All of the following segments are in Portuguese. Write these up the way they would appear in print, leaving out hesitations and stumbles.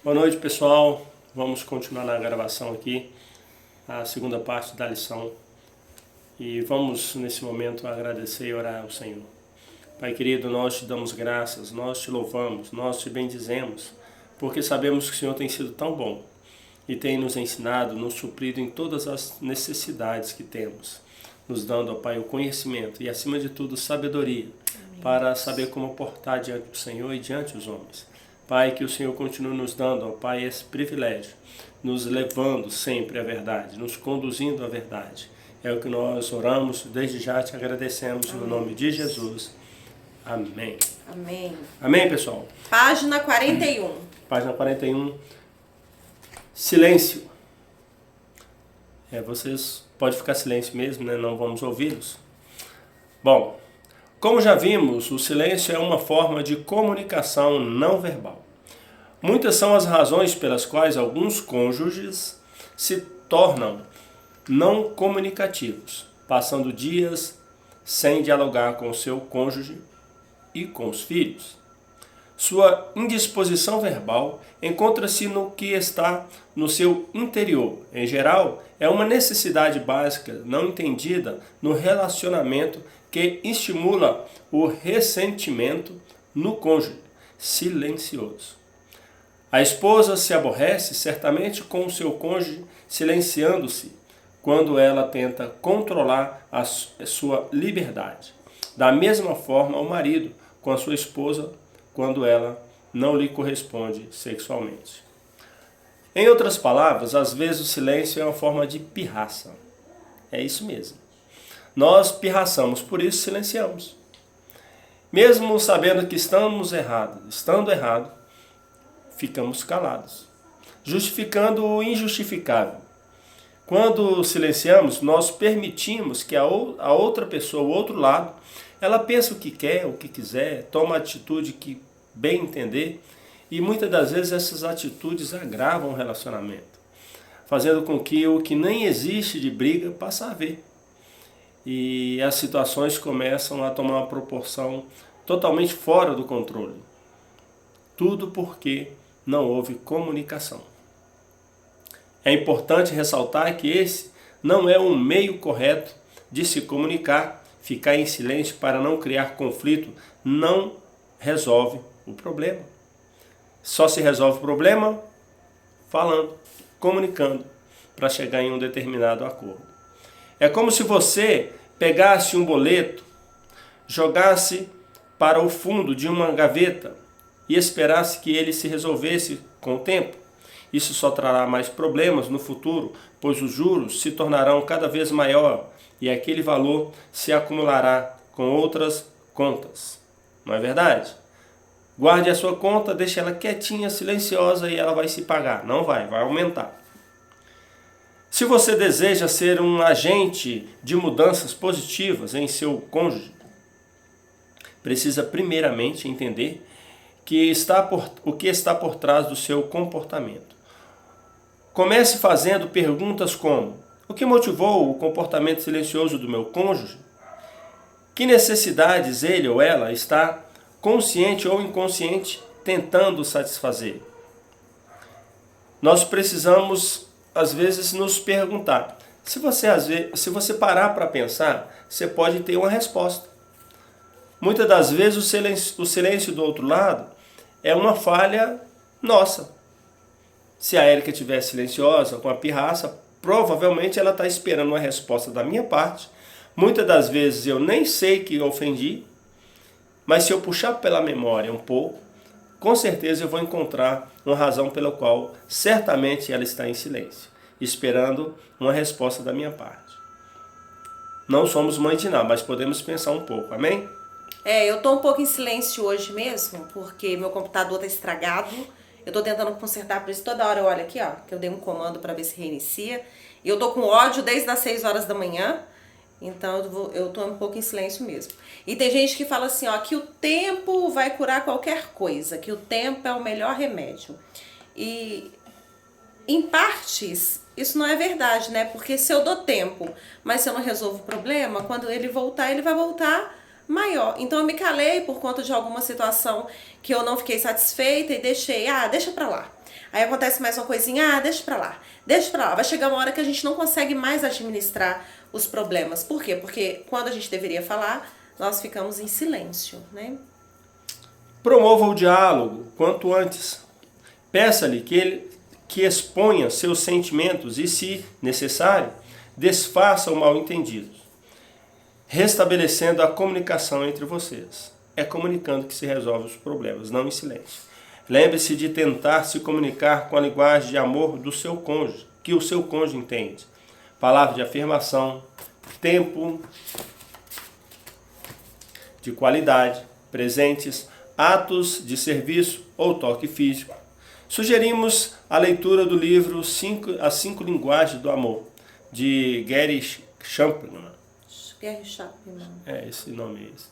Boa noite, pessoal. Vamos continuar na gravação aqui, a segunda parte da lição. E vamos, nesse momento, agradecer e orar ao Senhor. Pai querido, nós te damos graças, nós te louvamos, nós te bendizemos, porque sabemos que o Senhor tem sido tão bom e tem nos ensinado, nos suprido em todas as necessidades que temos, nos dando, ó Pai, o conhecimento e, acima de tudo, sabedoria, para saber como portar diante do Senhor e diante dos homens. Pai, que o Senhor continue nos dando, ó Pai, esse privilégio, nos levando sempre à verdade, nos conduzindo à verdade. É o que nós oramos, desde já te agradecemos. Amém. No nome de Jesus. Amém. Amém. Amém, pessoal? Página 41. Página 41. Silêncio. Vocês podem ficar silêncio mesmo, né? Não vamos ouvi-los. Bom, como já vimos, o silêncio é uma forma de comunicação não verbal. Muitas são as razões pelas quais alguns cônjuges se tornam não comunicativos, passando dias sem dialogar com o seu cônjuge e com os filhos. Sua indisposição verbal encontra-se no que está no seu interior. Em geral, é uma necessidade básica não entendida no relacionamento que estimula o ressentimento no cônjuge silencioso. A esposa se aborrece certamente com o seu cônjuge silenciando-se quando ela tenta controlar a sua liberdade. Da mesma forma, o marido com a sua esposa quando ela não lhe corresponde sexualmente. Em outras palavras, às vezes o silêncio é uma forma de pirraça. É isso mesmo. Nós pirraçamos, por isso silenciamos. Mesmo sabendo que estando errado, ficamos calados, justificando o injustificável. Quando silenciamos, nós permitimos que a outra pessoa, o outro lado, ela pensa o que quer, o que quiser, toma a atitude que bem entender, e muitas das vezes essas atitudes agravam o relacionamento, fazendo com que o que nem existe de briga passe a haver. E as situações começam a tomar uma proporção totalmente fora do controle. Tudo porque não houve comunicação. É importante ressaltar que esse não é um meio correto de se comunicar. Ficar em silêncio para não criar conflito não resolve o problema. Só se resolve o problema falando, comunicando, para chegar em um determinado acordo. É como se você pegasse um boleto, jogasse para o fundo de uma gaveta e esperasse que ele se resolvesse com o tempo. Isso só trará mais problemas no futuro, pois os juros se tornarão cada vez maior e aquele valor se acumulará com outras contas. Não é verdade? Guarde a sua conta, deixe ela quietinha, silenciosa e ela vai se pagar. Não vai aumentar. Se você deseja ser um agente de mudanças positivas em seu cônjuge, precisa primeiramente entender o que está por trás do seu comportamento. Comece fazendo perguntas como: o que motivou o comportamento silencioso do meu cônjuge? Que necessidades ele ou ela está, consciente ou inconsciente, tentando satisfazer? Nós precisamos, às vezes, nos perguntar. Se você parar para pensar, você pode ter uma resposta. Muitas das vezes o silêncio do outro lado é uma falha nossa. Se a Érica estiver silenciosa, com a pirraça, provavelmente ela está esperando uma resposta da minha parte. Muitas das vezes eu nem sei que ofendi, mas se eu puxar pela memória um pouco, com certeza eu vou encontrar uma razão pela qual certamente ela está em silêncio, esperando uma resposta da minha parte. Não somos mãe de nada, mas podemos pensar um pouco, amém? Eu tô um pouco em silêncio hoje mesmo, porque meu computador tá estragado. Eu tô tentando consertar, por isso toda hora eu olho aqui, ó, que eu dei um comando para ver se reinicia. E eu tô com ódio desde as 6 horas da manhã, então eu tô um pouco em silêncio mesmo. E tem gente que fala assim, ó, que o tempo vai curar qualquer coisa, que o tempo é o melhor remédio. E em partes, isso não é verdade, né? Porque se eu dou tempo, mas se eu não resolvo o problema, quando ele voltar, ele vai voltar maior. Então eu me calei por conta de alguma situação que eu não fiquei satisfeita e deixei, deixa pra lá. Aí acontece mais uma coisinha, deixa pra lá, deixa pra lá. Vai chegar uma hora que a gente não consegue mais administrar os problemas. Por quê? Porque quando a gente deveria falar, nós ficamos em silêncio, né? Promova o diálogo quanto antes. Peça-lhe que exponha seus sentimentos e, se necessário, desfaça o mal-entendido, restabelecendo a comunicação entre vocês. É comunicando que se resolve os problemas, não em silêncio. Lembre-se de tentar se comunicar com a linguagem de amor do seu cônjuge, que o seu cônjuge entende. Palavra de afirmação, tempo de qualidade, presentes, atos de serviço ou toque físico. Sugerimos a leitura do livro As 5 Linguagens do Amor, de Gary Chapman. Esse nome é esse.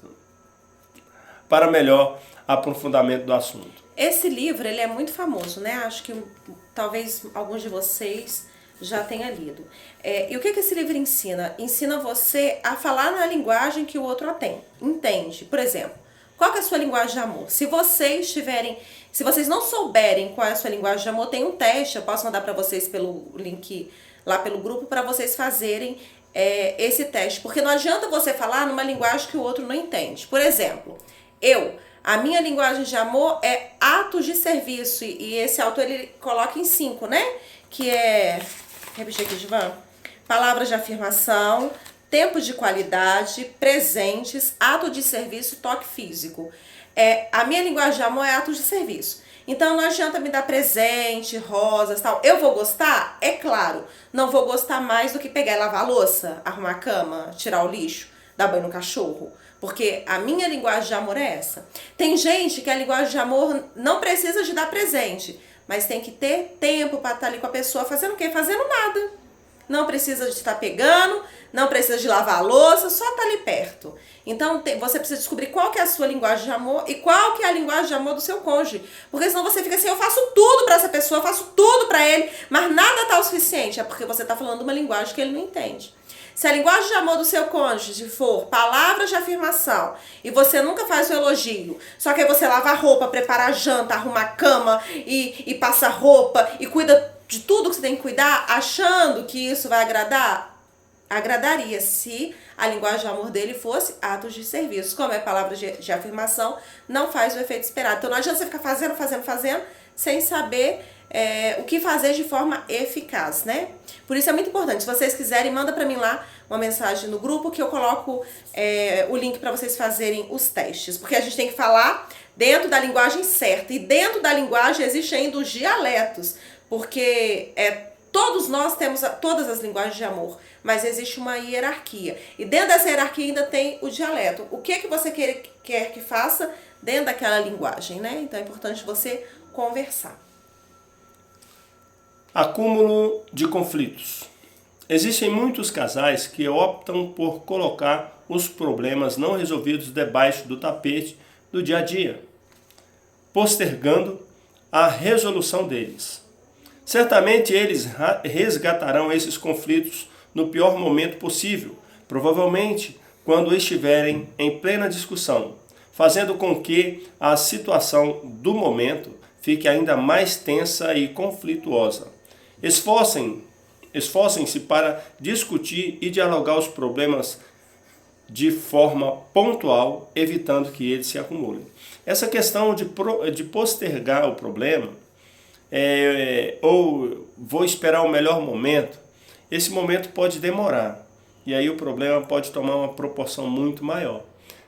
Para melhor aprofundamento do assunto. Esse livro, ele é muito famoso, né? Acho que talvez alguns de vocês já tenham lido. E o que esse livro ensina? Ensina você a falar na linguagem que o outro entende. Por exemplo, qual que é a sua linguagem de amor? Se vocês não souberem qual é a sua linguagem de amor, tem um teste, eu posso mandar para vocês pelo link lá pelo grupo para vocês fazerem esse teste. Porque não adianta você falar numa linguagem que o outro não entende. Por exemplo, a minha linguagem de amor é atos de serviço. E esse autor, ele coloca em 5, né? Que é, repetir aqui, Givan, palavras de afirmação, tempo de qualidade, presentes, ato de serviço, toque físico. A minha linguagem de amor é atos de serviço. Então não adianta me dar presente, rosas, tal. Eu vou gostar? É claro. Não vou gostar mais do que pegar e lavar a louça, arrumar a cama, tirar o lixo, dar banho no cachorro. Porque a minha linguagem de amor é essa. Tem gente que a linguagem de amor não precisa de dar presente, mas tem que ter tempo para estar ali com a pessoa fazendo o quê? Fazendo nada. Não precisa de estar pegando, não precisa de lavar a louça, só estar ali perto. Então você precisa descobrir qual que é a sua linguagem de amor e qual que é a linguagem de amor do seu cônjuge. Porque senão você fica assim, eu faço tudo para essa pessoa, eu faço tudo para ele, mas nada tá o suficiente. É porque você tá falando uma linguagem que ele não entende. Se a linguagem de amor do seu cônjuge for palavras de afirmação e você nunca faz o elogio, só que aí você lava a roupa, prepara a janta, arruma a cama e passa roupa e cuida de tudo que você tem que cuidar, achando que isso vai agradar, agradaria se a linguagem de amor dele fosse atos de serviço. Como é palavras de afirmação, não faz o efeito esperado. Então não adianta você ficar fazendo, sem saber o que fazer de forma eficaz, né? Por isso é muito importante. Se vocês quiserem, manda pra mim lá uma mensagem no grupo que eu coloco o link para vocês fazerem os testes. Porque a gente tem que falar dentro da linguagem certa. E dentro da linguagem existem ainda os dialetos. Porque todos nós temos todas as linguagens de amor, mas existe uma hierarquia. E dentro dessa hierarquia ainda tem o dialeto. O que você quer que faça dentro daquela linguagem, né? Então é importante você conversar. Acúmulo de conflitos. Existem muitos casais que optam por colocar os problemas não resolvidos debaixo do tapete do dia a dia, postergando a resolução deles. Certamente eles resgatarão esses conflitos no pior momento possível, provavelmente quando estiverem em plena discussão, fazendo com que a situação do momento fique ainda mais tensa e conflituosa. Esforcem-se para discutir e dialogar os problemas de forma pontual, evitando que eles se acumulem. Essa questão de postergar o problema, ou vou esperar o melhor momento, esse momento pode demorar. E aí o problema pode tomar uma proporção muito maior.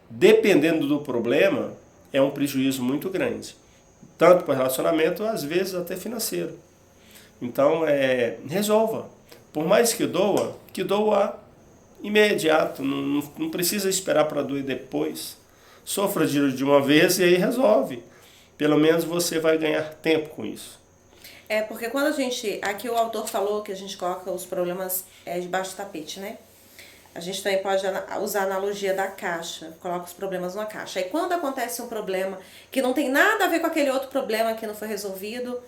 Dependendo do problema, é um prejuízo muito grande. Tanto para o relacionamento, às vezes até financeiro. Então, resolva. Por mais que doa imediato. Não precisa esperar para doer depois. Sofra de uma vez e aí resolve. Pelo menos você vai ganhar tempo com isso. Porque quando aqui o autor falou que a gente coloca os problemas debaixo do tapete, né? A gente também pode usar a analogia da caixa, coloca os problemas numa caixa. Aí quando acontece um problema que não tem nada a ver com aquele outro problema que não foi resolvido,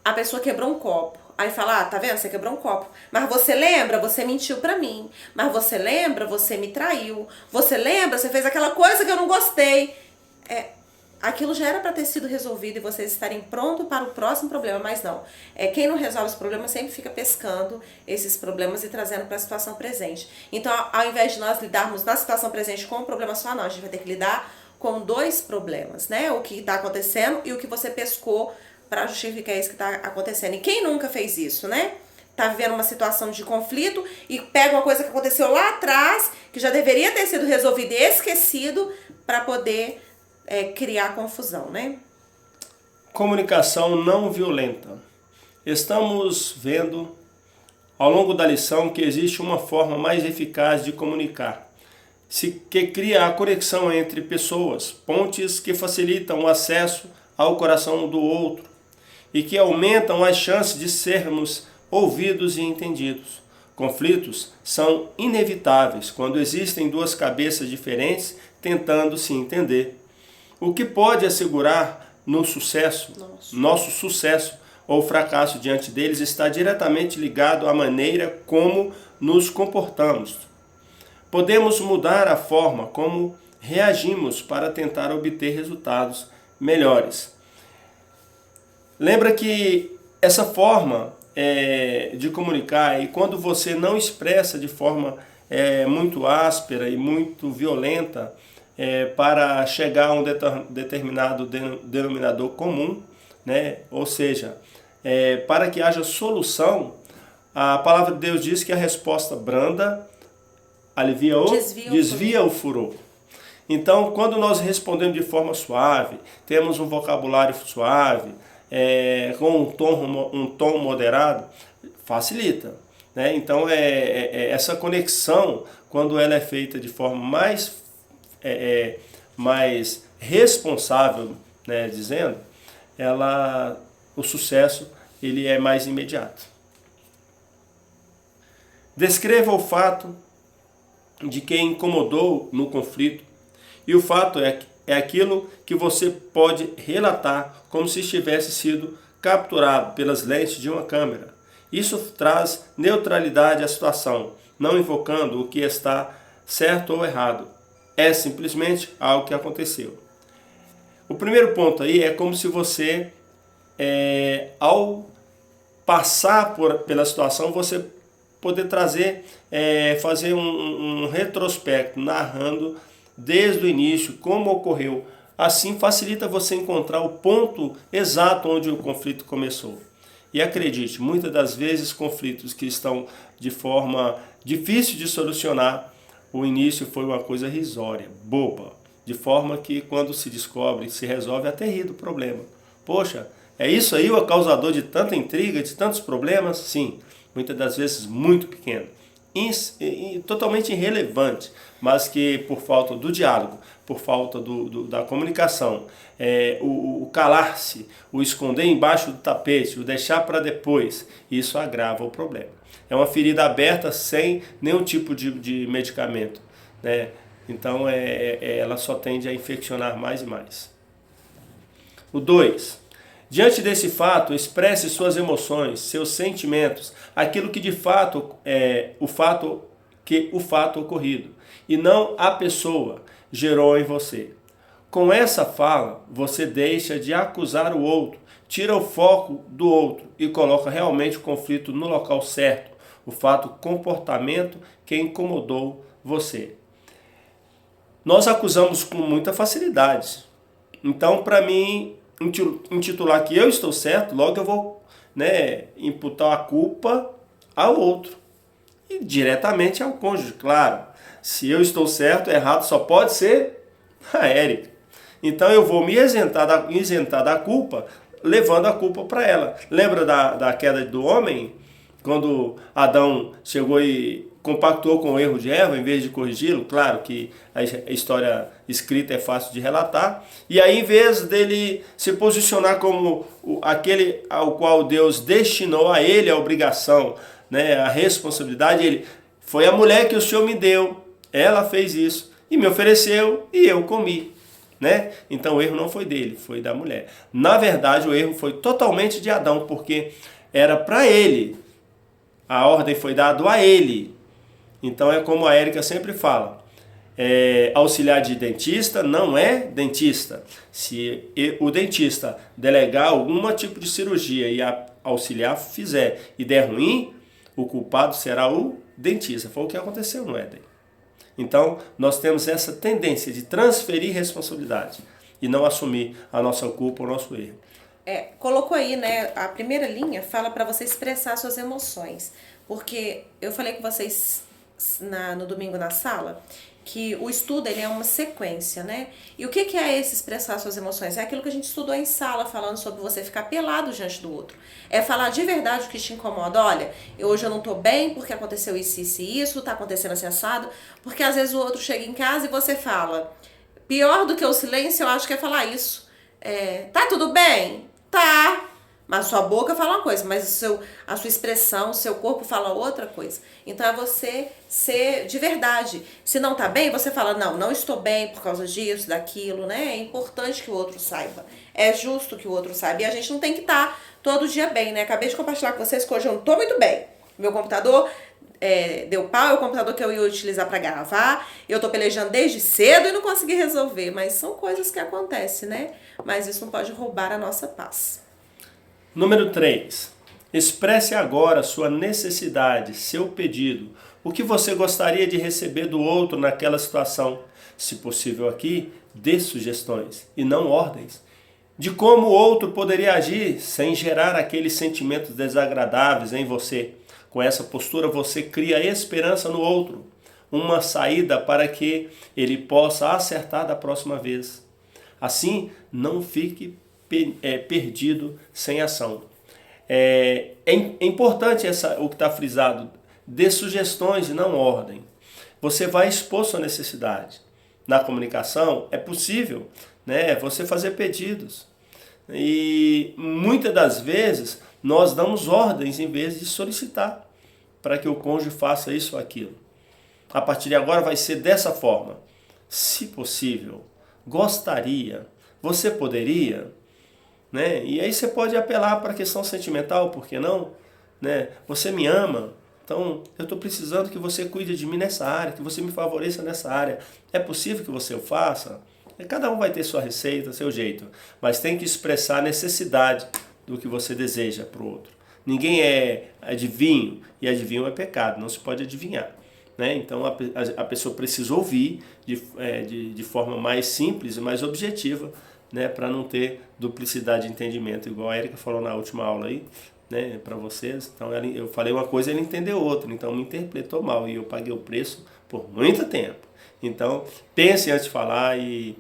a pessoa quebrou um copo. Aí fala, tá vendo? Você quebrou um copo. Mas você lembra? Você mentiu pra mim. Mas você lembra? Você me traiu. Você lembra? Você fez aquela coisa que eu não gostei. Aquilo já era pra ter sido resolvido e vocês estarem prontos para o próximo problema, mas não. Quem não resolve os problemas sempre fica pescando esses problemas e trazendo para a situação presente. Então, ao invés de nós lidarmos na situação presente com um problema só, não, a gente vai ter que lidar com 2 problemas, né? O que está acontecendo e o que você pescou para justificar isso que está acontecendo. E quem nunca fez isso, né? Tá vivendo uma situação de conflito e pega uma coisa que aconteceu lá atrás, que já deveria ter sido resolvida e esquecido, para poder criar confusão, né? Comunicação não violenta. Estamos vendo ao longo da lição que existe uma forma mais eficaz de comunicar, que cria a conexão entre pessoas, pontes que facilitam o acesso ao coração do outro e que aumentam as chances de sermos ouvidos e entendidos. Conflitos são inevitáveis quando existem 2 cabeças diferentes tentando se entender. O que pode assegurar nosso sucesso ou fracasso diante deles está diretamente ligado à maneira como nos comportamos. Podemos mudar a forma como reagimos para tentar obter resultados melhores. Lembra que essa forma de comunicar, e quando você não expressa de forma muito áspera e muito violenta para chegar a um determinado denominador comum, né? Ou seja, para que haja solução, a palavra de Deus diz que a resposta branda desvia o furor. Então, quando nós respondemos de forma suave, temos um vocabulário suave, com um tom moderado, facilita, né? Então, essa conexão, quando ela é feita de forma mais responsável, né, dizendo, o sucesso ele é mais imediato. Descreva o fato de quem incomodou no conflito, e o fato é aquilo que você pode relatar como se tivesse sido capturado pelas lentes de uma câmera. Isso traz neutralidade à situação, não invocando o que está certo ou errado. É simplesmente algo que aconteceu. O primeiro ponto aí é como se você, ao passar pela situação, você poder fazer um retrospecto, narrando desde o início como ocorreu. Assim facilita você encontrar o ponto exato onde o conflito começou. E acredite, muitas das vezes conflitos que estão de forma difícil de solucionar, o início foi uma coisa risória, boba, de forma que quando se descobre, se resolve, até rir do problema. Poxa, é isso aí o causador de tanta intriga, de tantos problemas? Sim, muitas das vezes muito pequeno, totalmente irrelevante, mas que por falta do diálogo, por falta da comunicação, o calar-se, o esconder embaixo do tapete, o deixar para depois, isso agrava o problema. É uma ferida aberta sem nenhum tipo de medicamento, né? Então ela só tende a infeccionar mais e mais. O 2. Diante desse fato, expresse suas emoções, seus sentimentos, aquilo que de fato o fato ocorrido, e não a pessoa gerou em você. Com essa fala, você deixa de acusar o outro, tira o foco do outro e coloca realmente o conflito no local certo, o fato, comportamento que incomodou você. Nós acusamos com muita facilidade. Então, para mim, intitular que eu estou certo, logo eu vou, imputar a culpa ao outro. E diretamente ao cônjuge, claro. Se eu estou certo, errado só pode ser a Érica. Então eu vou me isentar da culpa, levando a culpa para ela. Lembra da queda do homem? Quando Adão chegou e compactuou com o erro de Eva, em vez de corrigi-lo, claro que a história escrita é fácil de relatar, e aí em vez dele se posicionar como aquele ao qual Deus destinou a ele a obrigação, a responsabilidade, ele foi a mulher que o Senhor me deu, ela fez isso, e me ofereceu, e eu comi. né? Então o erro não foi dele, foi da mulher. Na verdade, o erro foi totalmente de Adão, porque era para ele. A ordem foi dada a ele. Então é como a Érica sempre fala. Auxiliar de dentista não é dentista. Se o dentista delegar algum tipo de cirurgia e a auxiliar fizer e der ruim, o culpado será o dentista. Foi o que aconteceu no Éden. Então, nós temos essa tendência de transferir responsabilidade e não assumir a nossa culpa ou o nosso erro. Colocou aí, né? A primeira linha fala para você expressar suas emoções. Porque eu falei com vocês no domingo na sala que o estudo ele é uma sequência, né? E o que é esse expressar suas emoções? É aquilo que a gente estudou em sala, falando sobre você ficar pelado diante do outro. É falar de verdade o que te incomoda. Olha, hoje eu não tô bem porque aconteceu isso, isso e isso, tá acontecendo assim assado. Porque às vezes o outro chega em casa e você fala, pior do que o silêncio, eu acho que é falar isso. Tá tudo bem? Tá. Mas sua boca fala uma coisa, mas a sua expressão, o seu corpo fala outra coisa. Então é você ser de verdade. Se não tá bem, você fala, não estou bem por causa disso, daquilo, né? É importante que o outro saiba. É justo que o outro saiba. E a gente não tem que estar todo dia bem, né? Acabei de compartilhar com vocês que hoje eu não tô muito bem. Meu computador deu pau, é o computador que eu ia utilizar para gravar. Eu tô pelejando desde cedo e não consegui resolver. Mas são coisas que acontecem, né? Mas isso não pode roubar a nossa paz. Número 3. Expresse agora sua necessidade, seu pedido. O que você gostaria de receber do outro naquela situação. Se possível aqui, dê sugestões e não ordens. De como o outro poderia agir sem gerar aqueles sentimentos desagradáveis em você. Com essa postura você cria esperança no outro. Uma saída para que ele possa acertar da próxima vez. Assim, não fique perdido sem ação. É importante o que está frisado, dê sugestões e não ordem. Você vai expor sua necessidade. Na comunicação é possível, né, você fazer pedidos. E muitas das vezes nós damos ordens em vez de solicitar para que o cônjuge faça isso ou aquilo. A partir de agora vai ser dessa forma. Se possível, gostaria, você poderia... Né? E aí você pode apelar para a questão sentimental, por que não? Né? Você me ama, então eu estou precisando que você cuide de mim nessa área, que você me favoreça nessa área. É possível que você o faça? Cada um vai ter sua receita, seu jeito, mas tem que expressar a necessidade do que você deseja para o outro. Ninguém é adivinho, e adivinho é pecado, não se pode adivinhar. Né? Então a pessoa precisa ouvir de forma mais simples e mais objetiva, né, para não ter duplicidade de entendimento, igual a Érica falou na última aula aí, né, para vocês. Então eu falei uma coisa e ele entendeu outra, então me interpretou mal e eu paguei o preço por muito tempo. Então pense antes de falar e,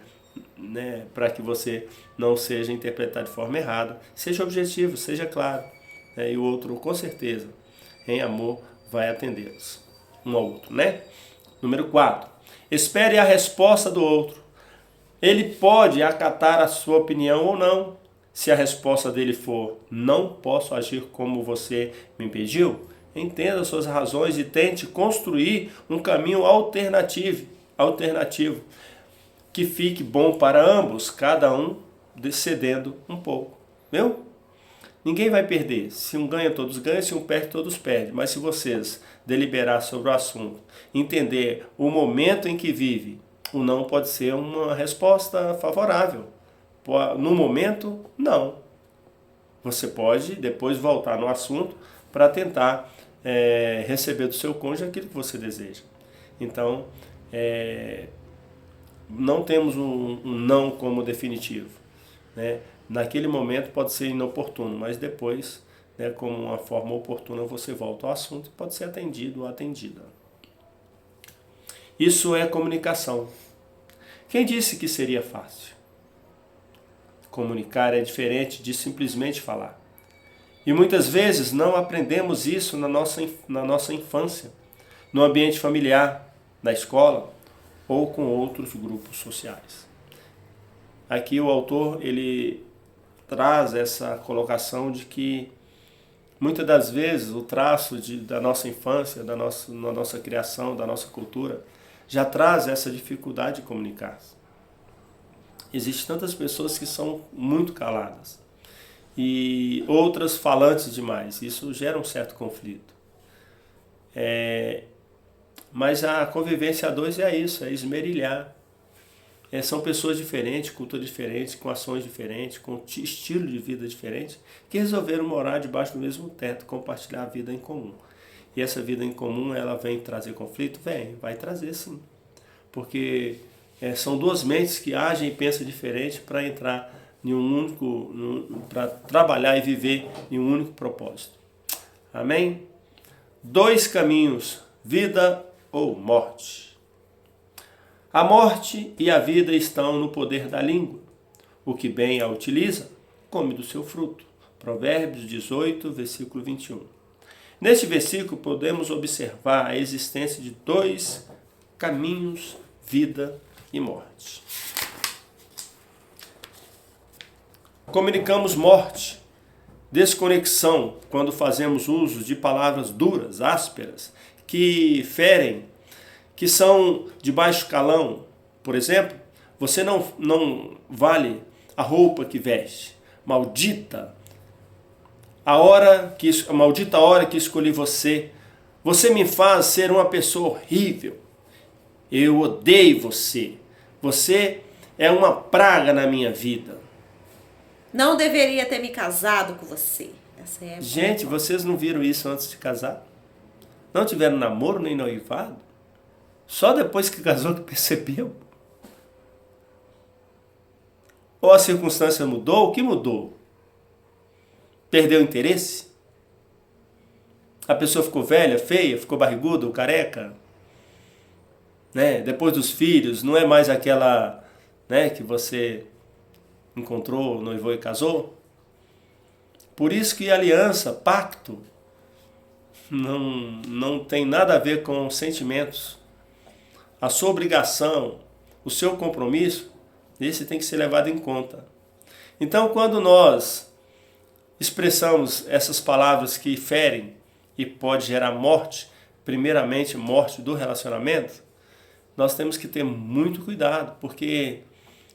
né, para que você não seja interpretado de forma errada, seja objetivo, seja claro, né, e o outro com certeza em amor vai atendê-los um ao outro, né? Número 4. Espere a resposta do outro. Ele pode acatar a sua opinião ou não. Se a resposta dele for, não posso agir como você me pediu, entenda suas razões e tente construir um caminho alternativo, que fique bom para ambos, cada um cedendo um pouco. Viu? Ninguém vai perder. Se um ganha, todos ganham. Se um perde, todos perdem. Mas se vocês deliberar sobre o assunto, entender o momento em que vive, o não pode ser uma resposta favorável. No momento, não. Você pode depois voltar no assunto para tentar receber do seu cônjuge aquilo que você deseja. Então, não temos um não como definitivo. Né? Naquele momento pode ser inoportuno, mas depois, né, como uma forma oportuna, você volta ao assunto e pode ser atendido ou atendida. Isso é comunicação. Quem disse que seria fácil? Comunicar é diferente de simplesmente falar. E muitas vezes não aprendemos isso na nossa infância, no ambiente familiar, na escola ou com outros grupos sociais. Aqui o autor ele traz essa colocação de que muitas das vezes o traço da nossa infância, da nossa criação, da nossa cultura, já traz essa dificuldade de comunicar. Existem tantas pessoas que são muito caladas e outras falantes demais. Isso gera um certo conflito. Mas a convivência a dois é isso, é esmerilhar. São pessoas diferentes, culturas diferentes, com ações diferentes, com estilo de vida diferente, que resolveram morar debaixo do mesmo teto, compartilhar a vida em comum. E essa vida em comum, ela vem trazer conflito? Vai trazer sim. Porque são duas mentes que agem e pensam diferente para entrar em um único, para trabalhar e viver em um único propósito. Amém? 2 caminhos, vida ou morte. A morte e a vida estão no poder da língua. O que bem a utiliza, come do seu fruto. Provérbios 18, versículo 21. Neste versículo podemos observar a existência de 2 caminhos, vida e morte. Comunicamos morte, desconexão, quando fazemos uso de palavras duras, ásperas, que ferem, que são de baixo calão. Por exemplo, você não vale a roupa que veste. Maldita hora que escolhi você. Você me faz ser uma pessoa horrível. Eu odeio você. Você é uma praga na minha vida. Não deveria ter me casado com você. Essa é a Gente, vocês não viram isso antes de casar? Não tiveram namoro nem noivado? Só depois que casou que percebeu? Ou a circunstância mudou? O que mudou? Perdeu o interesse? A pessoa ficou velha, feia, ficou barriguda, ou careca? Depois dos filhos, não é mais aquela que você encontrou, noivou e casou? Por isso que aliança, pacto, não tem nada a ver com sentimentos. A sua obrigação, o seu compromisso, esse tem que ser levado em conta. Então, quando nós expressamos essas palavras que ferem e pode gerar morte, primeiramente morte do relacionamento, nós temos que ter muito cuidado, porque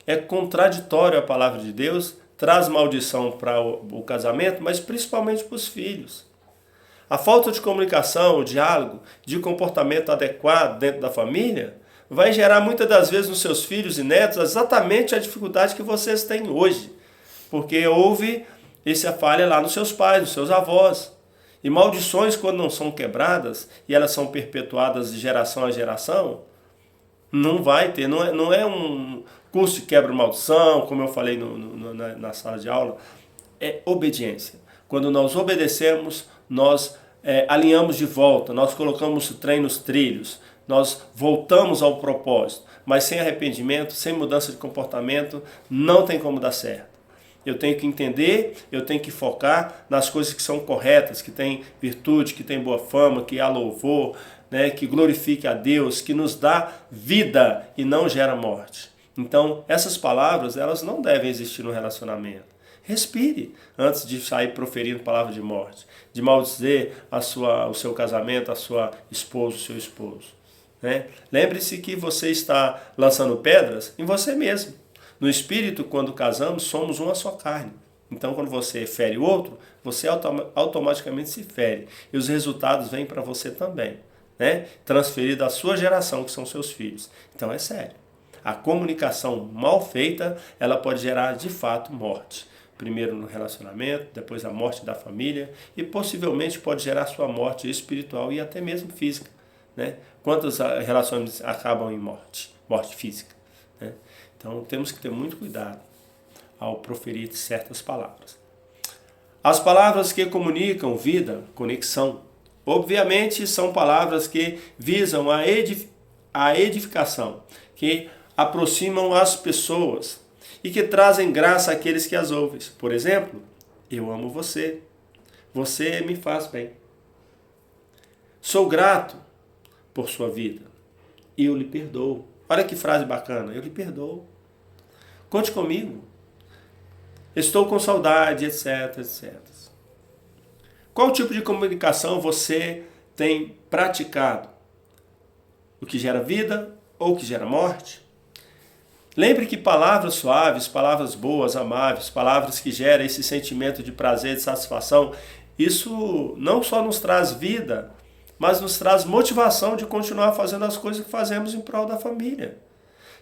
é contraditório a palavra de Deus, traz maldição para o casamento, mas principalmente para os filhos. A falta de comunicação, o diálogo, de comportamento adequado dentro da família, vai gerar muitas das vezes nos seus filhos e netos exatamente a dificuldade que vocês têm hoje. Porque houve essa falha lá nos seus pais, nos seus avós. E maldições, quando não são quebradas, e elas são perpetuadas de geração a geração, não vai ter, não é um curso de quebra-maldição, como eu falei na sala de aula, é obediência. Quando nós obedecemos, nós alinhamos de volta, nós colocamos o trem nos trilhos, nós voltamos ao propósito, mas sem arrependimento, sem mudança de comportamento, não tem como dar certo. Eu tenho que entender, eu tenho que focar nas coisas que são corretas, que têm virtude, que têm boa fama, que há louvor, que glorifique a Deus, que nos dá vida e não gera morte. Então, essas palavras, elas não devem existir no relacionamento. Respire antes de sair proferindo palavras de morte, de maldizer o seu casamento, a sua esposa, o seu esposo. Lembre-se que você está lançando pedras em você mesmo. No espírito, quando casamos, somos uma só carne. Então, quando você fere o outro, você automaticamente se fere. E os resultados vêm para você também. Transferido à sua geração, que são seus filhos. Então, é sério. A comunicação mal feita, ela pode gerar, de fato, morte. Primeiro no relacionamento, depois a morte da família e possivelmente pode gerar sua morte espiritual e até mesmo física. Quantas relações acabam em morte física? Então temos que ter muito cuidado ao proferir certas palavras. As palavras que comunicam vida, conexão, obviamente são palavras que visam a edificação, que aproximam as pessoas e que trazem graça àqueles que as ouvem. Por exemplo, eu amo você, você me faz bem. Sou grato por sua vida e eu lhe perdoo. Olha que frase bacana, eu lhe perdoo. Conte comigo. Estou com saudade, etc, etc. Qual tipo de comunicação você tem praticado? O que gera vida ou o que gera morte? Lembre que palavras suaves, palavras boas, amáveis, palavras que geram esse sentimento de prazer, de satisfação, isso não só nos traz vida, mas nos traz motivação de continuar fazendo as coisas que fazemos em prol da família.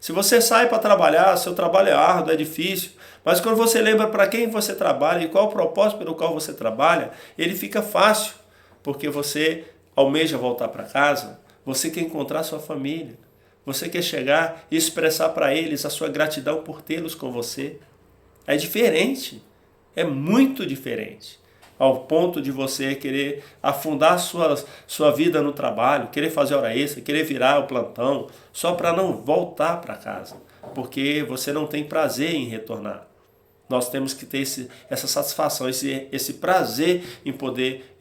Se você sai para trabalhar, seu trabalho é árduo, é difícil, mas quando você lembra para quem você trabalha e qual o propósito pelo qual você trabalha, ele fica fácil, porque você almeja voltar para casa, você quer encontrar sua família, você quer chegar e expressar para eles a sua gratidão por tê-los com você. É diferente, é muito diferente, ao ponto de você querer afundar sua vida no trabalho, querer fazer hora extra, querer virar o plantão, só para não voltar para casa, porque você não tem prazer em retornar. Nós temos que ter essa satisfação, esse prazer em poder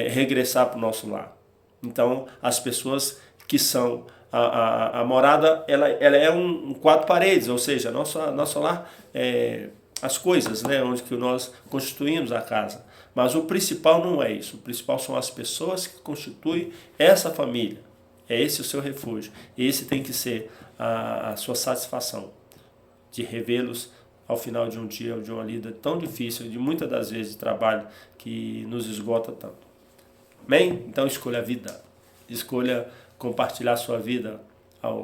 regressar para o nosso lar. Então, as pessoas que são... A morada ela é um quatro paredes, ou seja, nosso lar é as coisas, né, onde que nós constituímos a casa. Mas o principal não é isso, o principal são as pessoas que constituem essa família. É esse o seu refúgio. Esse tem que ser a sua satisfação, de revê-los ao final de um dia ou de uma lida tão difícil, de muitas das vezes de trabalho que nos esgota tanto. Amém? Então escolha a vida, escolha compartilhar sua vida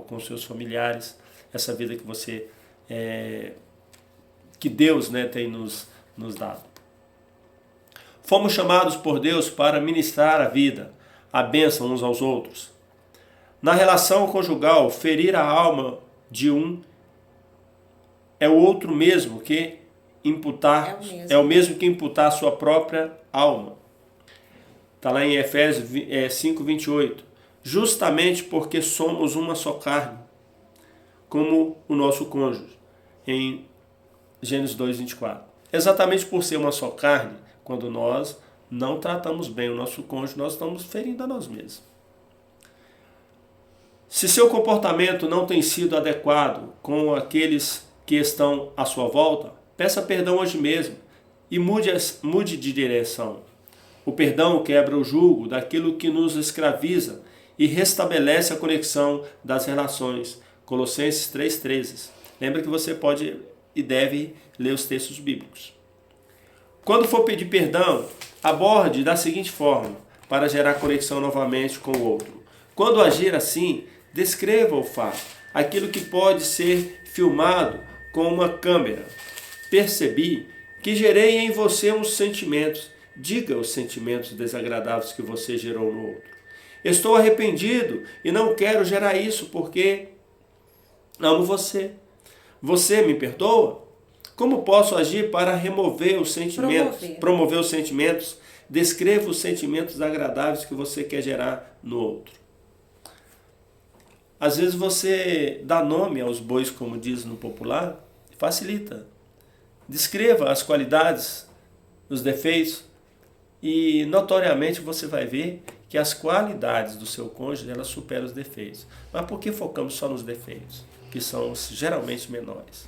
com seus familiares, essa vida que você que Deus, né, tem nos dado. Fomos chamados por Deus para ministrar a vida, a bênção uns aos outros. Na relação conjugal, ferir a alma de um é o outro mesmo que imputar, é o mesmo que imputar a sua própria alma. Está lá em Efésios 5:28. Justamente porque somos uma só carne, como o nosso cônjuge, em Gênesis 2:24. Exatamente por ser uma só carne, quando nós não tratamos bem o nosso cônjuge, nós estamos ferindo a nós mesmos. Se seu comportamento não tem sido adequado com aqueles que estão à sua volta, peça perdão hoje mesmo e mude de direção. O perdão quebra o jugo daquilo que nos escraviza e restabelece a conexão das relações. Colossenses 3:13. Lembra que você pode e deve ler os textos bíblicos. Quando for pedir perdão, aborde da seguinte forma, para gerar conexão novamente com o outro. Quando agir assim, descreva o fato, aquilo que pode ser filmado com uma câmera. Percebi que gerei em você uns sentimentos. Diga os sentimentos desagradáveis que você gerou no outro. Estou arrependido e não quero gerar isso porque amo você. Você me perdoa? Como posso agir para remover os sentimentos? Promover os sentimentos. Descreva os sentimentos agradáveis que você quer gerar no outro. Às vezes você dá nome aos bois, como diz no popular, facilita. Descreva as qualidades, os defeitos, e notoriamente você vai ver que as qualidades do seu cônjuge elas superam os defeitos. Mas por que focamos só nos defeitos, que são geralmente menores?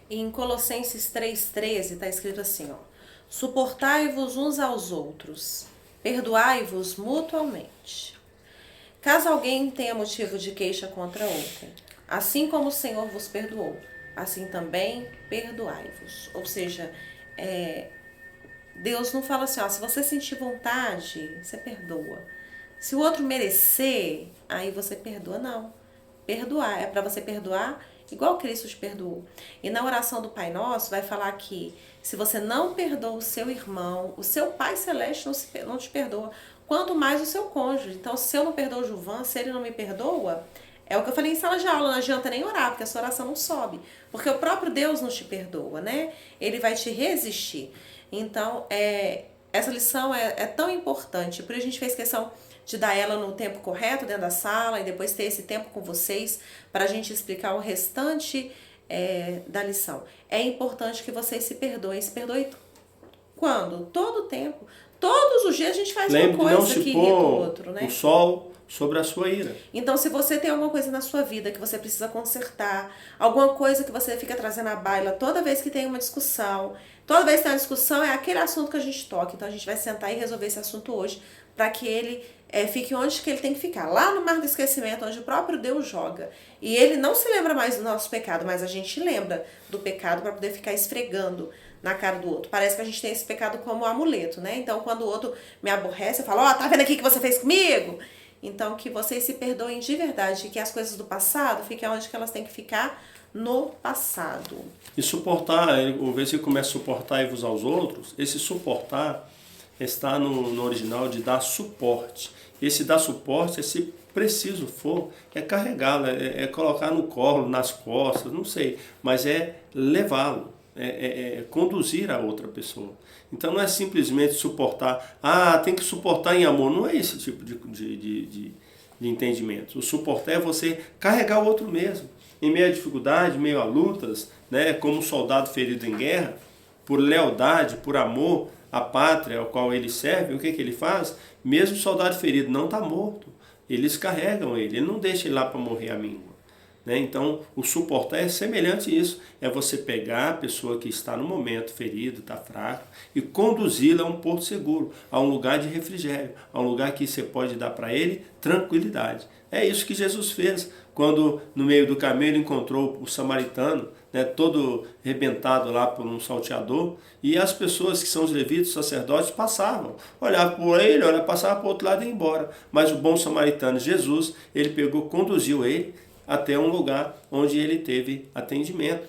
Em Colossenses 3:13 está escrito assim, ó: suportai-vos uns aos outros, perdoai-vos mutuamente. Caso alguém tenha motivo de queixa contra outrem, assim como o Senhor vos perdoou, assim também perdoai-vos. Ou seja, Deus não fala assim, ó, se você sentir vontade, você perdoa. Se o outro merecer, aí você perdoa. Não. Perdoar é para você perdoar igual Cristo te perdoou. E na oração do Pai Nosso vai falar que se você não perdoa o seu irmão, o seu Pai Celeste não te perdoa, quanto mais o seu cônjuge. Então, se eu não perdoo o Gilvan, se ele não me perdoa, é o que eu falei em sala de aula, não adianta nem orar, porque a sua oração não sobe. Porque o próprio Deus não te perdoa, né? Ele vai te resistir. Então, essa lição é tão importante. Por isso a gente fez questão de dar ela no tempo correto, dentro da sala, e depois ter esse tempo com vocês, para a gente explicar o restante da lição. É importante que vocês se perdoem Quando? Todo o tempo. Todos os dias a gente faz Lembre uma de não coisa se que irrita o pôr outro, né? o sol sobre a sua ira. Então, se você tem alguma coisa na sua vida que você precisa consertar, alguma coisa que você fica trazendo à baila toda vez que tem uma discussão, toda vez que tem uma discussão é aquele assunto que a gente toca. Então, a gente vai sentar e resolver esse assunto hoje para que ele fique onde que ele tem que ficar. Lá no mar do esquecimento, onde o próprio Deus joga. E ele não se lembra mais do nosso pecado, mas a gente lembra do pecado para poder ficar esfregando na cara do outro. Parece que a gente tem esse pecado como amuleto, né? Então, quando o outro me aborrece, eu falo, ó, tá vendo aqui o que você fez comigo? Então, que vocês se perdoem de verdade, que as coisas do passado fiquem onde que elas têm que ficar, no passado. E suportar, o versículo começa a suportar-vos aos outros, esse suportar está no original de dar suporte. Esse dar suporte, se preciso for, é carregá-lo, é colocar no colo, nas costas, não sei, mas é levá-lo. Conduzir a outra pessoa. Então não é simplesmente suportar, tem que suportar em amor, não é esse tipo de entendimento. O suportar é você carregar o outro mesmo, em meio à dificuldade, em meio a lutas, né, como um soldado ferido em guerra, por lealdade, por amor à pátria ao qual ele serve, o que ele faz? Mesmo o soldado ferido não está morto, eles carregam ele não deixa ele lá para morrer à míngua. Então, o suportar é semelhante a isso. É você pegar a pessoa que está no momento ferido, está fraco, e conduzi-la a um porto seguro, a um lugar de refrigério, a um lugar que você pode dar para ele tranquilidade. É isso que Jesus fez quando no meio do caminho ele encontrou o samaritano, todo arrebentado lá por um salteador, e as pessoas que são os levitas, os sacerdotes, passavam, olhavam por ele, passavam para o outro lado e iam embora. Mas o bom samaritano, Jesus, ele pegou, conduziu ele até um lugar onde ele teve atendimento.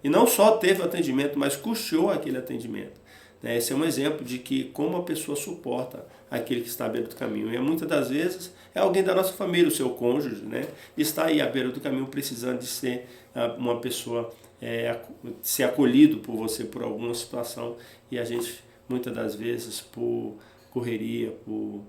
E não só teve atendimento, mas custeou aquele atendimento. Esse é um exemplo de que como a pessoa suporta aquele que está à beira do caminho. E muitas das vezes é alguém da nossa família, o seu cônjuge, está aí à beira do caminho precisando de ser uma pessoa, ser acolhido por você por alguma situação. E a gente, muitas das vezes, por correria, por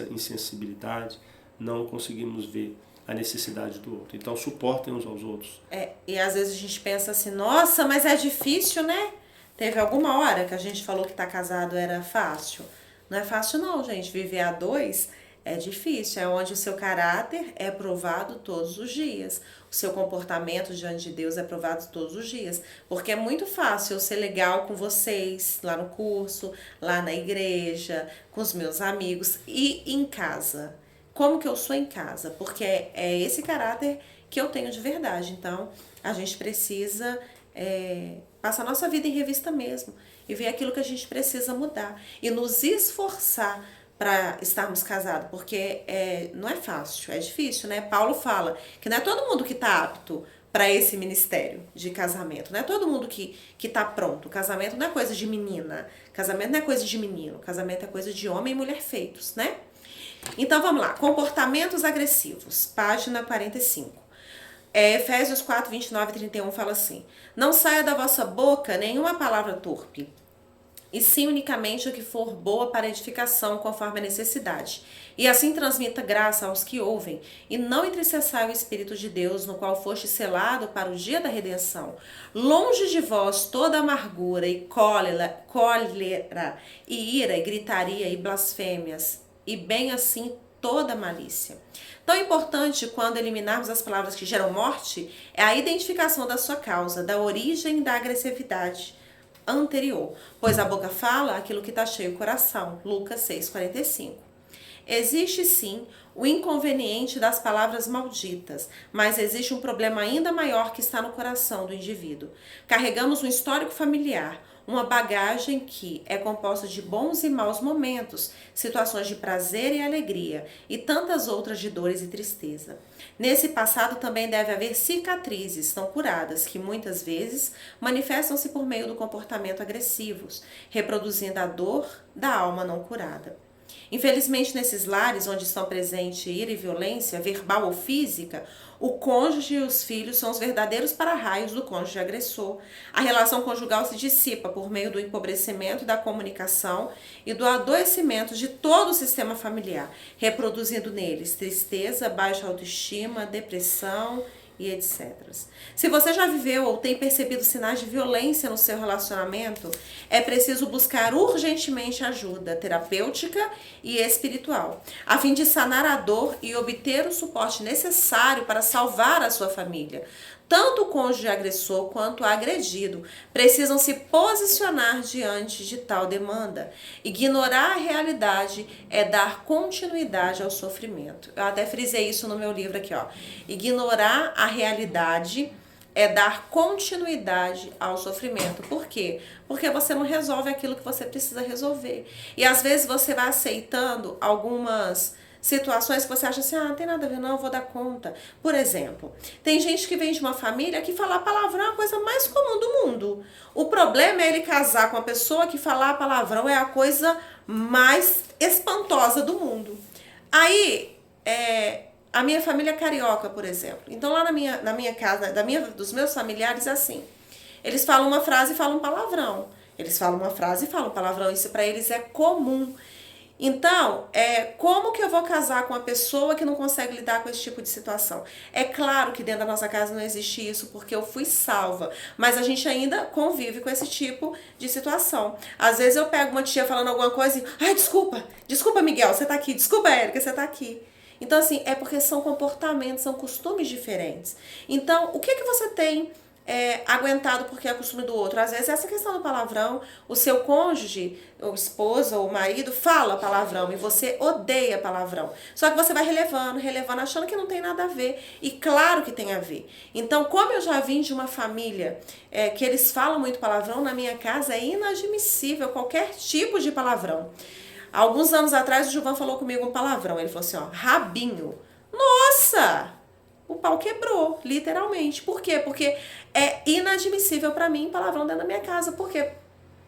insensibilidade, não conseguimos ver a necessidade do outro. Então, suportem uns aos outros. E às vezes a gente pensa assim, nossa, mas é difícil, né? Teve alguma hora que a gente falou que tá casado era fácil. Não é fácil não, gente. Viver a dois é difícil. É onde o seu caráter é provado todos os dias. O seu comportamento diante de Deus é provado todos os dias. Porque é muito fácil eu ser legal com vocês, lá no curso, lá na igreja, com os meus amigos e em casa. Como que eu sou em casa, porque é esse caráter que eu tenho de verdade. Então, a gente precisa passar a nossa vida em revista mesmo e ver aquilo que a gente precisa mudar e nos esforçar para estarmos casados, porque não é fácil, é difícil, né? Paulo fala que não é todo mundo que está apto para esse ministério de casamento, não é todo mundo que está pronto. Casamento não é coisa de menina, casamento não é coisa de menino, casamento é coisa de homem e mulher feitos, né? Então vamos lá, comportamentos agressivos, página 45. Efésios 4, 29 e 31 fala assim: não saia da vossa boca nenhuma palavra torpe, e sim unicamente o que for boa para edificação conforme a necessidade. E assim transmita graça aos que ouvem, e não entristeçai o Espírito de Deus, no qual foste selado para o dia da redenção. Longe de vós toda amargura e cólera e ira e gritaria e blasfêmias, e bem assim toda malícia. Tão importante quando eliminarmos as palavras que geram morte é a identificação da sua causa, da origem da agressividade anterior, pois a boca fala aquilo que está cheio o coração. Lucas 6,45. Existe sim o inconveniente das palavras malditas, mas existe um problema ainda maior que está no coração do indivíduo. Carregamos um histórico familiar, uma bagagem que é composta de bons e maus momentos, situações de prazer e alegria, e tantas outras de dores e tristeza. Nesse passado também deve haver cicatrizes não curadas, que muitas vezes manifestam-se por meio do comportamento agressivos, reproduzindo a dor da alma não curada. Infelizmente, nesses lares onde estão presentes ira e violência, verbal ou física, o cônjuge e os filhos são os verdadeiros para-raios do cônjuge agressor. A relação conjugal se dissipa por meio do empobrecimento da comunicação e do adoecimento de todo o sistema familiar, reproduzindo neles tristeza, baixa autoestima, depressão e etc. Se você já viveu ou tem percebido sinais de violência no seu relacionamento, é preciso buscar urgentemente ajuda terapêutica e espiritual, a fim de sanar a dor e obter o suporte necessário para salvar a sua família. Tanto o cônjuge agressor quanto o agredido precisam se posicionar diante de tal demanda. Ignorar a realidade é dar continuidade ao sofrimento. Eu até frisei isso no meu livro aqui, ó. Ignorar a realidade é dar continuidade ao sofrimento. Por quê? Porque você não resolve aquilo que você precisa resolver. E às vezes você vai aceitando algumas situações que você acha assim, não tem nada a ver, não, eu vou dar conta. Por exemplo, tem gente que vem de uma família que falar palavrão é a coisa mais comum do mundo. O problema é ele casar com uma pessoa que falar palavrão é a coisa mais espantosa do mundo. Aí, a minha família é carioca, por exemplo. Então lá na minha casa, dos meus familiares é assim. Eles falam uma frase e falam palavrão. Eles falam uma frase e falam palavrão. Isso para eles é comum. Então, como que eu vou casar com uma pessoa que não consegue lidar com esse tipo de situação? É claro que dentro da nossa casa não existe isso, porque eu fui salva, mas a gente ainda convive com esse tipo de situação. Às vezes eu pego uma tia falando alguma coisa e, ai, desculpa Miguel, você tá aqui, desculpa Érica, você tá aqui. Então, assim, é porque são comportamentos, são costumes diferentes. Então, o que você tem aguentado porque é costume do outro? Às vezes essa questão do palavrão, o seu cônjuge, ou esposa, ou marido, fala palavrão e você odeia palavrão. Só que você vai relevando, achando que não tem nada a ver. E claro que tem a ver. Então, como eu já vim de uma família que eles falam muito palavrão, na minha casa é inadmissível qualquer tipo de palavrão. Alguns anos atrás o Gilvan falou comigo um palavrão. Ele falou assim, ó, rabinho. Nossa! O pau quebrou, literalmente. Por quê? Porque é inadmissível pra mim palavrão dentro da minha casa. Por quê?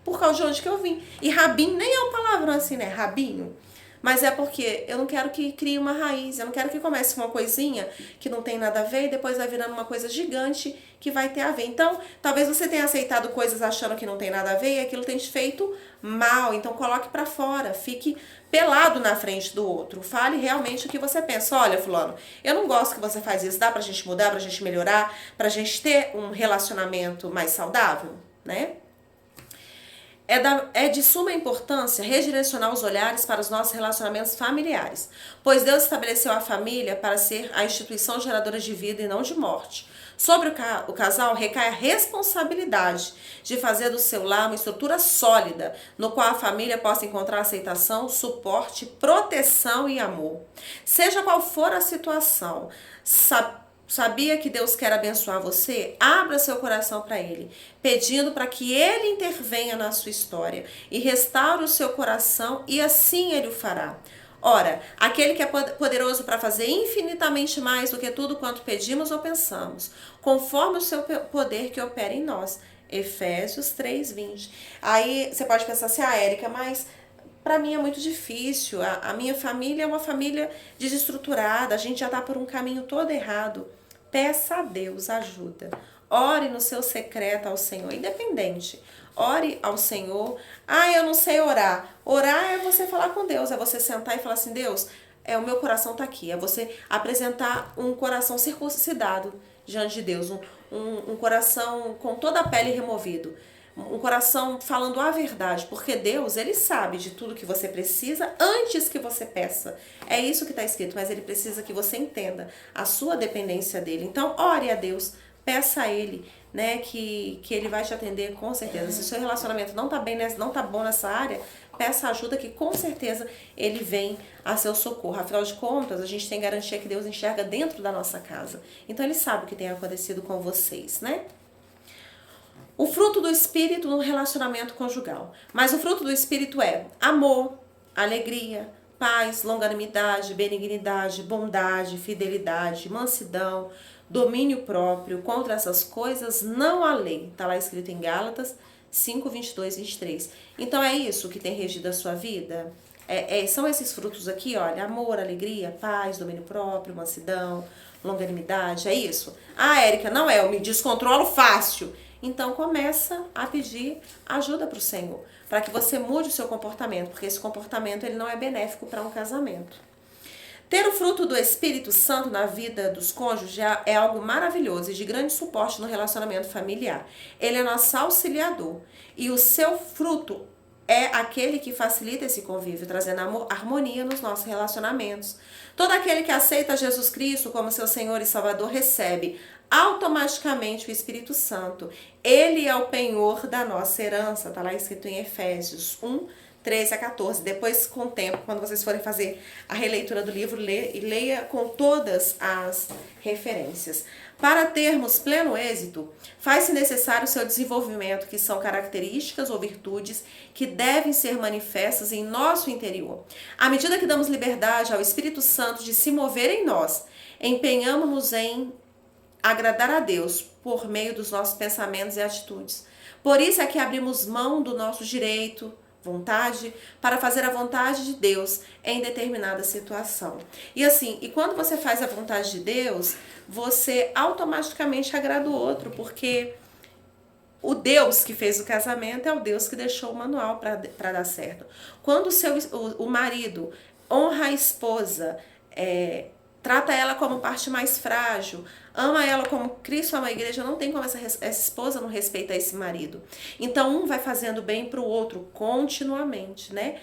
Por causa de onde que eu vim. E rabinho nem é um palavrão assim, né? Rabinho. Mas é porque eu não quero que crie uma raiz. Eu não quero que comece uma coisinha que não tem nada a ver e depois vai virando uma coisa gigante que vai ter a ver. Então, talvez você tenha aceitado coisas achando que não tem nada a ver e aquilo tem te feito mal. Então, coloque pra fora. Fique pelado na frente do outro. Fale realmente o que você pensa. Olha, fulano, eu não gosto que você faz isso. Dá pra gente mudar, pra gente melhorar, pra gente ter um relacionamento mais saudável, né? É de suma importância redirecionar os olhares para os nossos relacionamentos familiares, pois Deus estabeleceu a família para ser a instituição geradora de vida e não de morte. Sobre o casal recai a responsabilidade de fazer do seu lar uma estrutura sólida, no qual a família possa encontrar aceitação, suporte, proteção e amor. Seja qual for a situação, sabia que Deus quer abençoar você? Abra seu coração para Ele, pedindo para que Ele intervenha na sua história e restaure o seu coração, e assim Ele o fará. Ora, aquele que é poderoso para fazer infinitamente mais do que tudo quanto pedimos ou pensamos, conforme o seu poder que opera em nós. Efésios 3:20. Aí você pode pensar assim, Érica, mas para mim é muito difícil. A minha família é uma família desestruturada, a gente já está por um caminho todo errado. Peça a Deus ajuda. Ore no seu secreto ao Senhor, independente. Ore ao Senhor. Eu não sei orar. Orar é você falar com Deus, é você sentar e falar assim, Deus, o meu coração tá aqui. É você apresentar um coração circuncidado diante de Deus, um coração com toda a pele removido. Um coração falando a verdade, porque Deus, Ele sabe de tudo que você precisa antes que você peça. É isso que está escrito, mas Ele precisa que você entenda a sua dependência dEle. Então, ore a Deus, peça a Ele, né, que Ele vai te atender com certeza. Se o seu relacionamento não tá bem, não tá bom nessa área, peça ajuda que com certeza Ele vem a seu socorro. Afinal de contas, a gente tem garantia que Deus enxerga dentro da nossa casa. Então, Ele sabe o que tem acontecido com vocês, né? O fruto do Espírito no relacionamento conjugal. Mas o fruto do Espírito é amor, alegria, paz, longanimidade, benignidade, bondade, fidelidade, mansidão, domínio próprio. Contra essas coisas não há lei. Está lá escrito em Gálatas 5, 22, 23. Então é isso que tem regido a sua vida? São esses frutos aqui, olha, amor, alegria, paz, domínio próprio, mansidão, longanimidade, é isso? Érica, não é, eu me descontrolo fácil. Então começa a pedir ajuda para o Senhor, para que você mude o seu comportamento, porque esse comportamento ele não é benéfico para um casamento. Ter o fruto do Espírito Santo na vida dos cônjuges é algo maravilhoso e de grande suporte no relacionamento familiar. Ele é nosso auxiliador e o seu fruto é aquele que facilita esse convívio, trazendo harmonia nos nossos relacionamentos. Todo aquele que aceita Jesus Cristo como seu Senhor e Salvador recebe automaticamente o Espírito Santo. Ele é o penhor da nossa herança, está lá escrito em Efésios 1, 13 a 14. Depois, com o tempo, quando vocês forem fazer a releitura do livro, leia com todas as referências. Para termos pleno êxito, faz-se necessário o seu desenvolvimento, que são características ou virtudes que devem ser manifestas em nosso interior. À medida que damos liberdade ao Espírito Santo de se mover em nós, empenhamos-nos em agradar a Deus por meio dos nossos pensamentos e atitudes. Por isso é que abrimos mão do nosso direito, vontade, para fazer a vontade de Deus em determinada situação. E quando você faz a vontade de Deus, você automaticamente agrada o outro, porque o Deus que fez o casamento é o Deus que deixou o manual para dar certo. Quando o marido honra a esposa, trata ela como parte mais frágil, ama ela como Cristo ama a igreja, não tem como essa esposa não respeitar esse marido. Então, um vai fazendo bem para o outro continuamente, né?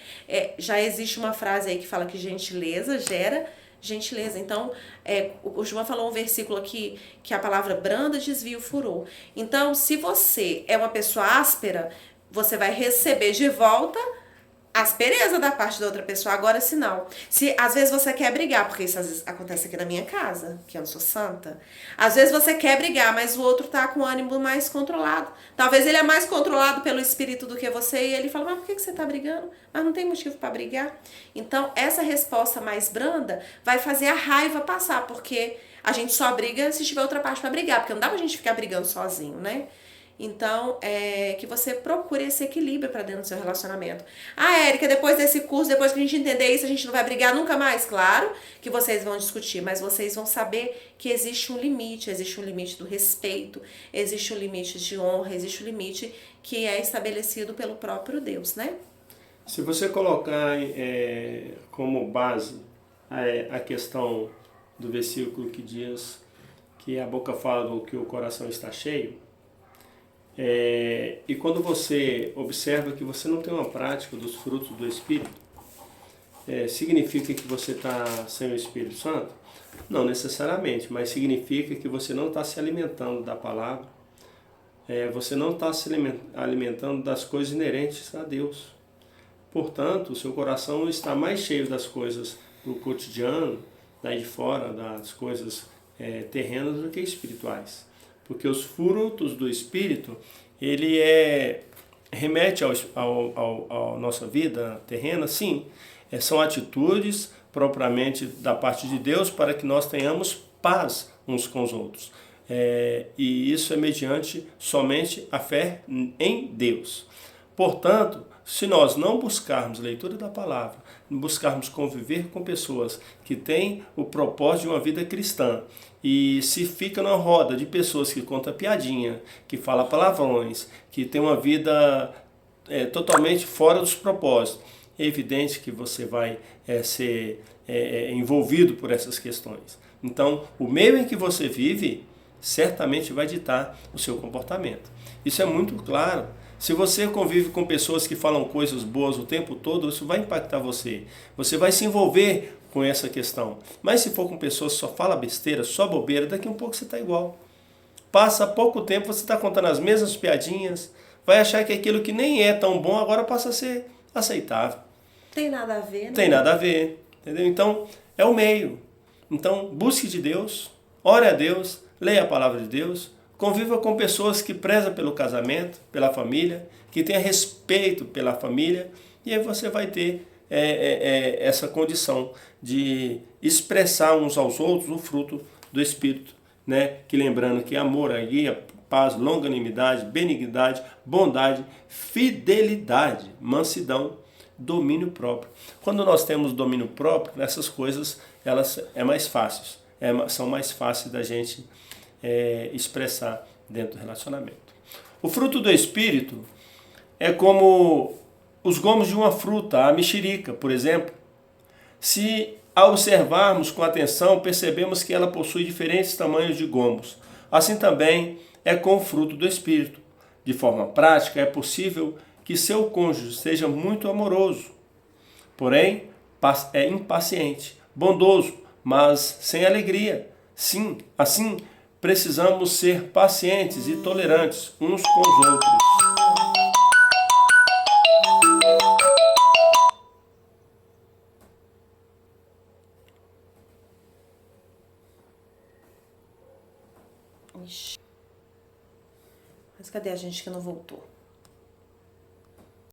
Já existe uma frase aí que fala que gentileza gera gentileza. Então, o João falou um versículo aqui que a palavra branda desvia o furor. Então, se você é uma pessoa áspera, você vai receber de volta aspereza da parte da outra pessoa. Agora, se não, se às vezes você quer brigar, porque isso às vezes acontece aqui na minha casa, que eu não sou santa, às vezes você quer brigar, mas o outro tá com o ânimo mais controlado. Talvez ele é mais controlado pelo espírito do que você, e ele fala, mas por que você tá brigando? Mas não tem motivo para brigar. Então, essa resposta mais branda vai fazer a raiva passar, porque a gente só briga se tiver outra parte para brigar, porque não dá pra gente ficar brigando sozinho, né? Então, que você procure esse equilíbrio para dentro do seu relacionamento. Érica, depois desse curso, depois que a gente entender isso, a gente não vai brigar nunca mais? Claro que vocês vão discutir, mas vocês vão saber que existe um limite do respeito, existe um limite de honra, existe um limite que é estabelecido pelo próprio Deus, né? Se você colocar como base a questão do versículo que diz que a boca fala do que o coração está cheio, e quando você observa que você não tem uma prática dos frutos do Espírito, significa que você está sem o Espírito Santo? Não necessariamente, mas significa que você não está se alimentando da palavra, você não está se alimentando das coisas inerentes a Deus. Portanto, o seu coração está mais cheio das coisas do cotidiano, daí de fora, das coisas terrenas do que espirituais. Porque os frutos do Espírito, ele remete à nossa vida terrena, sim. São atitudes propriamente da parte de Deus para que nós tenhamos paz uns com os outros. E isso é mediante somente a fé em Deus. Portanto, se nós não buscarmos leitura da palavra, buscarmos conviver com pessoas que têm o propósito de uma vida cristã, e se fica na roda de pessoas que contam piadinha, que falam palavrões, que tem uma vida totalmente fora dos propósitos, é evidente que você vai ser envolvido por essas questões. Então, o meio em que você vive certamente vai ditar o seu comportamento. Isso é muito claro. Se você convive com pessoas que falam coisas boas o tempo todo, isso vai impactar você. Você vai se envolver com essa questão. Mas se for com pessoas que só falam besteira, só bobeira, daqui a um pouco você está igual. Passa pouco tempo, você está contando as mesmas piadinhas, vai achar que aquilo que nem é tão bom agora passa a ser aceitável. Tem nada a ver, né? Tem nada a ver, entendeu? Então, é o meio. Então, busque de Deus, ore a Deus, leia a palavra de Deus, conviva com pessoas que prezam pelo casamento, pela família, que tenha respeito pela família, e aí você vai ter essa condição de expressar uns aos outros o fruto do Espírito, né? Que lembrando que amor, alegria, paz, longanimidade, benignidade, bondade, fidelidade, mansidão, domínio próprio. Quando nós temos domínio próprio, essas coisas elas são mais fáceis da gente expressar dentro do relacionamento. O fruto do Espírito é como os gomos de uma fruta, a mexerica, por exemplo. Se Ao observarmos com atenção, percebemos que ela possui diferentes tamanhos de gomos. Assim também é com o fruto do Espírito. De forma prática, é possível que seu cônjuge seja muito amoroso, porém é impaciente, bondoso, mas sem alegria. Sim, assim precisamos ser pacientes e tolerantes uns com os outros. Ixi. Mas cadê a gente que não voltou?